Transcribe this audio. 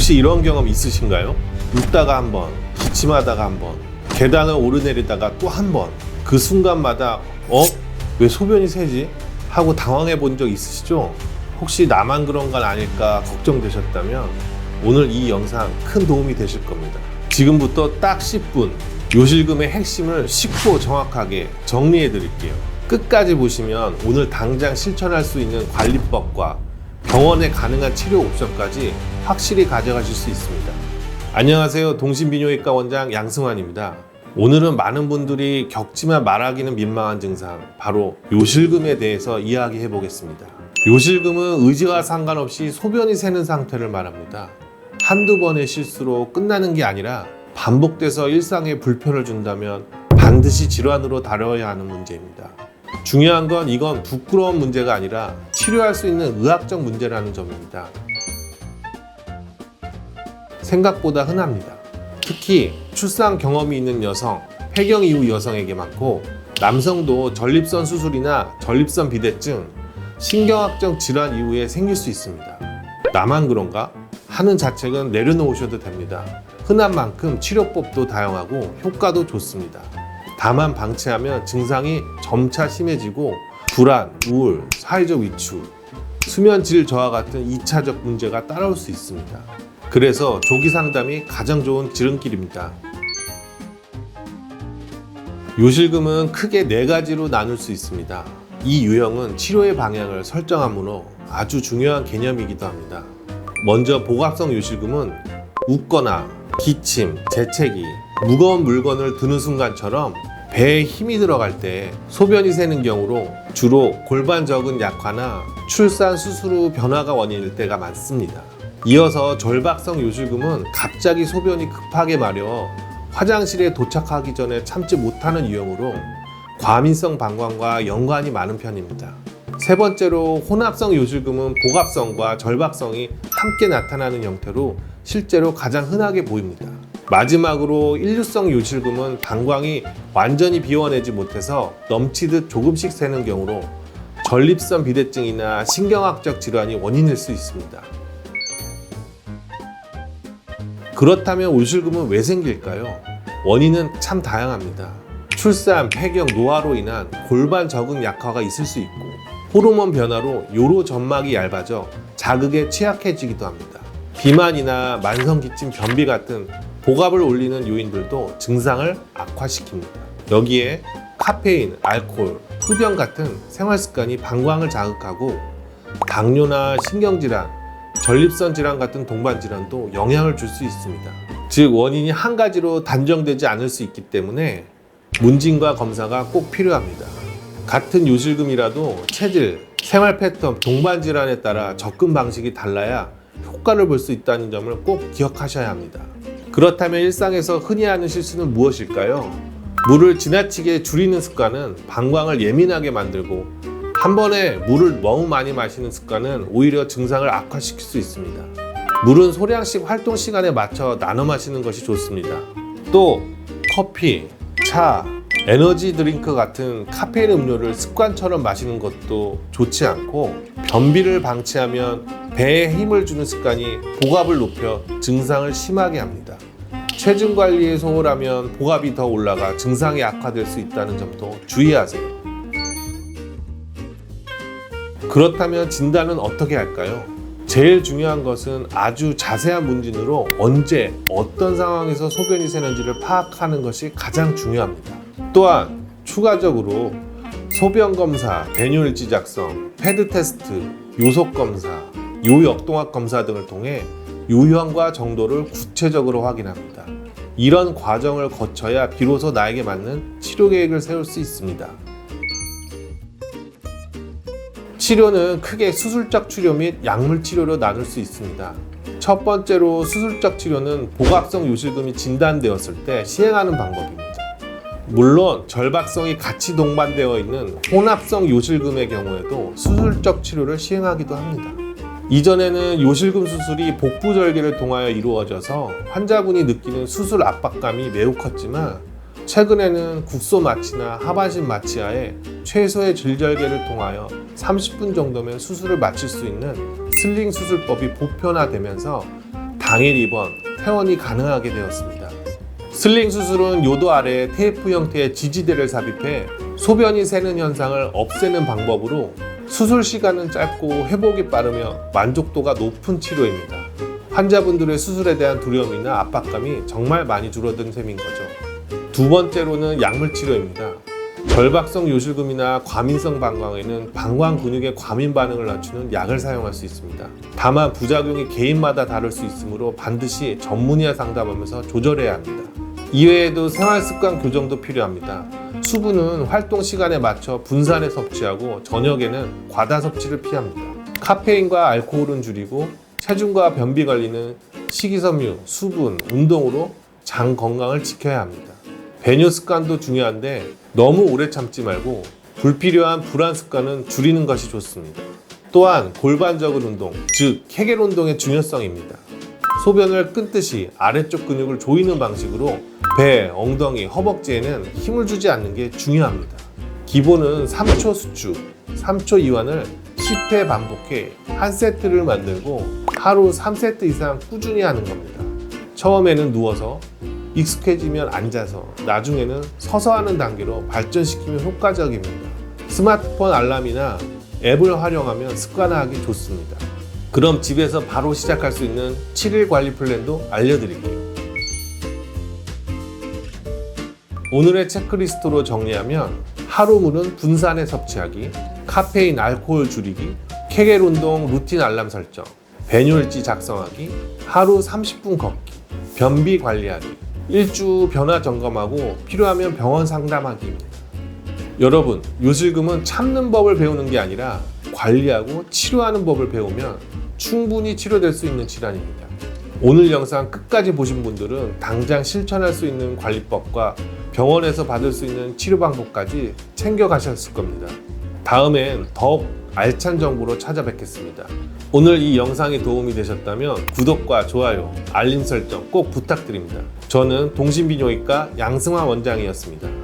혹시 이런 경험 있으신가요? 눕다가 한 번, 기침하다가 한 번, 계단을 오르내리다가 또 한 번, 그 순간마다 왜 소변이 새지? 하고 당황해 본 적 있으시죠? 혹시 나만 그런 건 아닐까 걱정되셨다면 오늘 이 영상 큰 도움이 되실 겁니다. 지금부터 딱 10분 요실금의 핵심을 쉽고 정확하게 정리해 드릴게요. 끝까지 보시면 오늘 당장 실천할 수 있는 관리법과 병원에 가능한 치료 옵션까지 확실히 가져가실 수 있습니다. 안녕하세요. 동신비뇨기과 원장 양승환입니다. 오늘은 많은 분들이 겪지만 말하기는 민망한 증상, 바로 요실금에 대해서 이야기해 보겠습니다. 요실금은 의지와 상관없이 소변이 새는 상태를 말합니다. 한두 번의 실수로 끝나는 게 아니라 반복돼서 일상에 불편을 준다면 반드시 질환으로 다뤄야 하는 문제입니다. 중요한 건 이건 부끄러운 문제가 아니라 치료할 수 있는 의학적 문제라는 점입니다. 생각보다 흔합니다. 특히 출산 경험이 있는 여성, 폐경 이후 여성에게 많고, 남성도 전립선 수술이나 전립선 비대증, 신경학적 질환 이후에 생길 수 있습니다. 나만 그런가? 하는 자책은 내려놓으셔도 됩니다. 흔한 만큼 치료법도 다양하고 효과도 좋습니다. 다만 방치하면 증상이 점차 심해지고 불안, 우울, 사회적 위축, 수면 질 저하 같은 2차적 문제가 따라올 수 있습니다. 그래서 조기 상담이 가장 좋은 지름길입니다. 요실금은 크게 4가지로 나눌 수 있습니다. 이 유형은 치료의 방향을 설정하므로 아주 중요한 개념이기도 합니다. 먼저 복압성 요실금은 웃거나 기침, 재채기, 무거운 물건을 드는 순간처럼 배에 힘이 들어갈 때 소변이 새는 경우로 주로 골반 적은 약화나 출산 수술 후 변화가 원인일 때가 많습니다. 이어서 절박성 요실금은 갑자기 소변이 급하게 마려 화장실에 도착하기 전에 참지 못하는 유형으로 과민성 방광과 연관이 많은 편입니다. 세 번째로 혼합성 요실금은 복압성과 절박성이 함께 나타나는 형태로 실제로 가장 흔하게 보입니다. 마지막으로 일류성 요실금은 방광이 완전히 비워내지 못해서 넘치듯 조금씩 새는 경우로 전립선 비대증이나 신경학적 질환이 원인일 수 있습니다. 그렇다면 요실금은 왜 생길까요? 원인은 참 다양합니다. 출산, 폐경, 노화로 인한 골반 적응 약화가 있을 수 있고, 호르몬 변화로 요로 점막이 얇아져 자극에 취약해지기도 합니다. 비만이나 만성기침, 변비 같은 복압을 올리는 요인들도 증상을 악화시킵니다. 여기에 카페인, 알코올, 흡연 같은 생활습관이 방광을 자극하고 당뇨나 신경질환, 전립선 질환 같은 동반질환도 영향을 줄 수 있습니다. 즉 원인이 한 가지로 단정되지 않을 수 있기 때문에 문진과 검사가 꼭 필요합니다. 같은 요실금이라도 체질, 생활 패턴, 동반질환에 따라 접근 방식이 달라야 효과를 볼 수 있다는 점을 꼭 기억하셔야 합니다. 그렇다면 일상에서 흔히 하는 실수는 무엇일까요? 물을 지나치게 줄이는 습관은 방광을 예민하게 만들고, 한 번에 물을 너무 많이 마시는 습관은 오히려 증상을 악화시킬 수 있습니다. 물은 소량씩 활동 시간에 맞춰 나눠 마시는 것이 좋습니다. 또 커피, 차, 에너지 드링크 같은 카페인 음료를 습관처럼 마시는 것도 좋지 않고, 변비를 방치하면 배에 힘을 주는 습관이 복압을 높여 증상을 심하게 합니다. 체중 관리에 소홀하면 복압이 더 올라가 증상이 악화될 수 있다는 점도 주의하세요. 그렇다면 진단은 어떻게 할까요? 제일 중요한 것은 아주 자세한 문진으로 언제, 어떤 상황에서 소변이 새는지를 파악하는 것이 가장 중요합니다. 또한 추가적으로 소변 검사, 배뇨일지 작성, 패드 테스트, 요속 검사, 요역동학 검사 등을 통해 유형과 정도를 구체적으로 확인합니다. 이런 과정을 거쳐야 비로소 나에게 맞는 치료 계획을 세울 수 있습니다. 치료는 크게 수술적 치료 및 약물 치료로 나눌 수 있습니다. 첫 번째로 수술적 치료는 복압성 요실금이 진단되었을 때 시행하는 방법입니다. 물론 절박성이 같이 동반되어 있는 혼합성 요실금의 경우에도 수술적 치료를 시행하기도 합니다. 이전에는 요실금 수술이 복부 절개를 통하여 이루어져서 환자분이 느끼는 수술 압박감이 매우 컸지만, 최근에는 국소 마취나 하반신 마취하에 최소의 질절개를 통하여 30분 정도면 수술을 마칠 수 있는 슬링 수술법이 보편화되면서 당일 입원, 퇴원이 가능하게 되었습니다. 슬링 수술은 요도 아래에 테이프 형태의 지지대를 삽입해 소변이 새는 현상을 없애는 방법으로 수술 시간은 짧고 회복이 빠르며 만족도가 높은 치료입니다. 환자분들의 수술에 대한 두려움이나 압박감이 정말 많이 줄어든 셈인 거죠. 두 번째로는 약물 치료입니다. 결박성 요실금이나 과민성 방광에는 방광 근육의 과민 반응을 낮추는 약을 사용할 수 있습니다. 다만 부작용이 개인마다 다를 수 있으므로 반드시 전문의와 상담하면서 조절해야 합니다. 이외에도 생활습관 교정도 필요합니다. 수분은 활동 시간에 맞춰 분산해 섭취하고 저녁에는 과다 섭취를 피합니다. 카페인과 알코올은 줄이고 체중과 변비 관리는 식이섬유, 수분, 운동으로 장 건강을 지켜야 합니다. 배뇨 습관도 중요한데 너무 오래 참지 말고 불필요한 불안 습관은 줄이는 것이 좋습니다. 또한 골반적인 운동, 즉 케겔 운동의 중요성입니다. 소변을 끊듯이 아래쪽 근육을 조이는 방식으로 배, 엉덩이, 허벅지에는 힘을 주지 않는 게 중요합니다. 기본은 3초 수축, 3초 이완을 10회 반복해 한 세트를 만들고 하루 3세트 이상 꾸준히 하는 겁니다. 처음에는 누워서, 익숙해지면 앉아서, 나중에는 서서 하는 단계로 발전시키면 효과적입니다. 스마트폰 알람이나 앱을 활용하면 습관화하기 좋습니다. 그럼 집에서 바로 시작할 수 있는 7일 관리 플랜도 알려드릴게요. 오늘의 체크리스트로 정리하면 하루물은 분산해 섭취하기, 카페인, 알코올 줄이기, 케겔 운동 루틴 알람 설정, 배뇨일지 작성하기, 하루 30분 걷기, 변비 관리하기, 일주 변화 점검하고 필요하면 병원 상담하기입니다. 여러분, 요실금은 참는 법을 배우는 게 아니라 관리하고 치료하는 법을 배우면 충분히 치료될 수 있는 질환입니다. 오늘 영상 끝까지 보신 분들은 당장 실천할 수 있는 관리법과 병원에서 받을 수 있는 치료 방법까지 챙겨가셨을 겁니다. 다음엔 더욱 알찬 정보로 찾아뵙겠습니다. 오늘 이 영상이 도움이 되셨다면 구독과 좋아요, 알림 설정 꼭 부탁드립니다. 저는 동심비뇨기과 양승환 원장이었습니다.